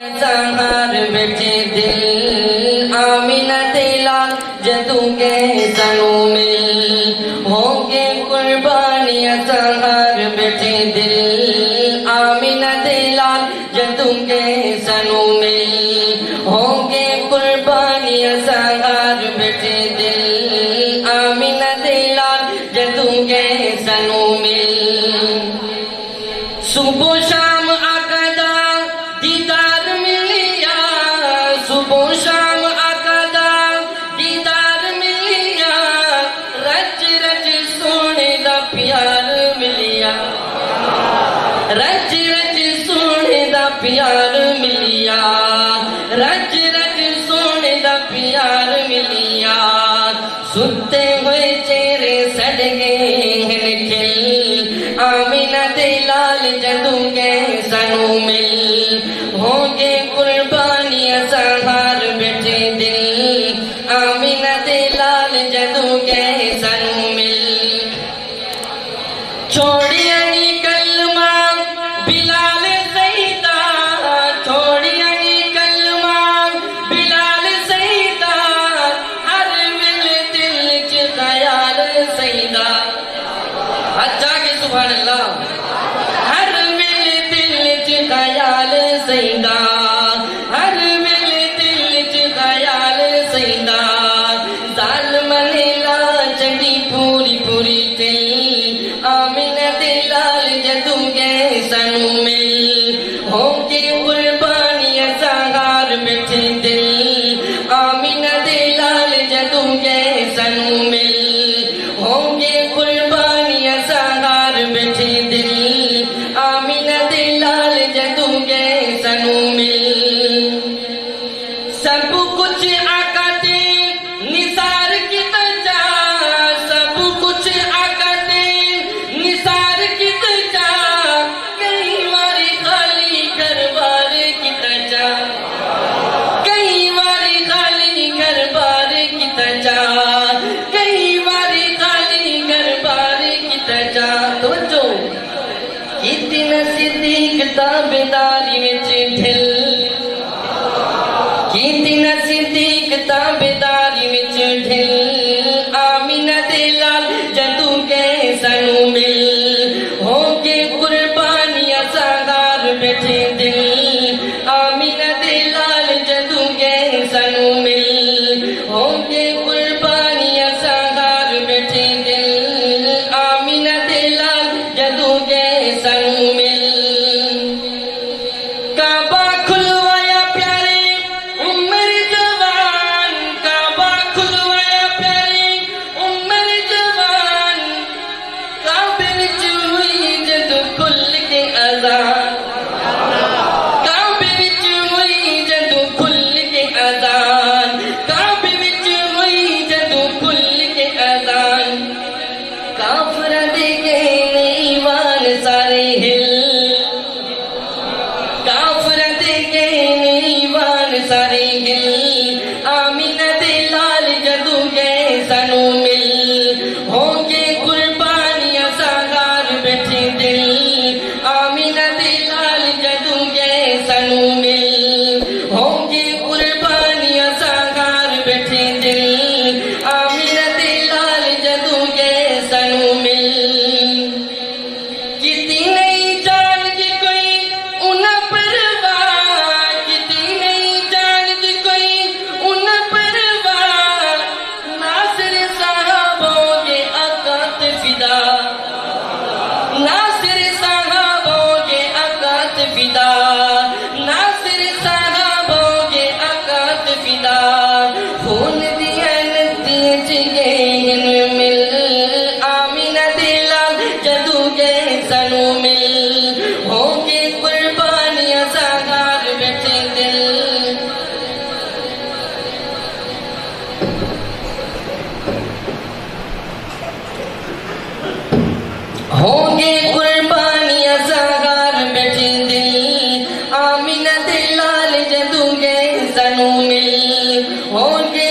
सहार बैठे दिल आमीना दिला जदूंगे सनू मिल होंगे कुर्बानियां सहार बैठे दिल आमीना दिला जदूंगे सनू मिल होंगे कुर्बानियां सहार बैठे दिल आमीना दिला जदूंगे सनू मिल सुबह शाम आकदा दीदार मिलिया सुबह शाम आकदा दीदार मिलिया रच रच सोने दा प्यार मिलिया रच रच सोने दा प्यार मिलिया रच रच सोने दा प्यार मिलिया सुते हुए चेहरे सड़ गए हैं खिल आमीना दे लाल जदूंगे सनू मिल होंगे कुर्बानियां सहार बैठे दिल आमीना दे लाल जदूंगे सनू मिल छोड़िया नी कलमा बिलाल सईदा छोड़िया नी कलमा बिलाल सईदा हर मिल दिल च ख्याल सईदा अच्छा के सुभान अल्लाह हर मिल दिल च ख्याल सईदा हर मिल दिल च ख्याल सईदा जालिम ने ला चढ़ी पूरी पूरी दिल आमीना दे लाल जदूंगे सनू मिल होंगे कुर्बानियां सहार बैठे दिल आमीना दे लाल जदूंगे सनू मिल होंगे कुर्बानियां सहार बैठे दिल आमीना दे लाल जदूंगे सनू मिल सब कुछ आका दे निसार की तजा सब कुछ आका दे निसार की तजा कई बारी खाली घरबार की तजा कई बारी खाली घरबार की तजा कई बारी खाली घरबार की तजा तो जो कितना सिद्दीक ताबेदारी विच ढिल कितना सिद्दीक ताबेदारी विच ढिल आमीना दे लाल जदूंगे सनू मिल होंगे कुर्बानियां सहार बैठे दिल आमीना दे लाल जदूंगे सनू मिल होंगे कुर्बानियां सहार बैठे दिल आमीना दे लाल जदूंगे सनू मिल काबा खुलवाया प्यारे उम्र जवान काबा खुलवाया प्यारे उम्र जवान काबे विच हुई जद खुल के अज़ान काबे विच हुई जद खुल के अज़ान काबे विच हुई जद खुल के अज़ान काफर दे गए ईमान सारे हिल काफर दे गए ईमान सारे हिल आमीना दे लाल जदूंगे सनू मिल होंगे कुर्बानियां सहार बैठे दिल आमीना दे लाल जदूंगे सनू मिल होंगे कुर्बानियां सहार बैठे दिल आमीना दे लाल जदूंगे सनू मिल किती नहीं जानती कोई उन परवाह किती नहीं जानती कोई उन परवाह नासिर साहबों के अकात फिदा नासिर साहबों के अकात फिदा नासिर साहबों के अकात फिदा खून दिया नतीज गए मिल आमीना दे लाल जदूंगे सनू मिल होंगे कुर्बानियां सहार बैठे दिल होंगे कुर्बानियां सहार बैठे दिल आमीना दे लाल जदूंगे सनू मिल होंगे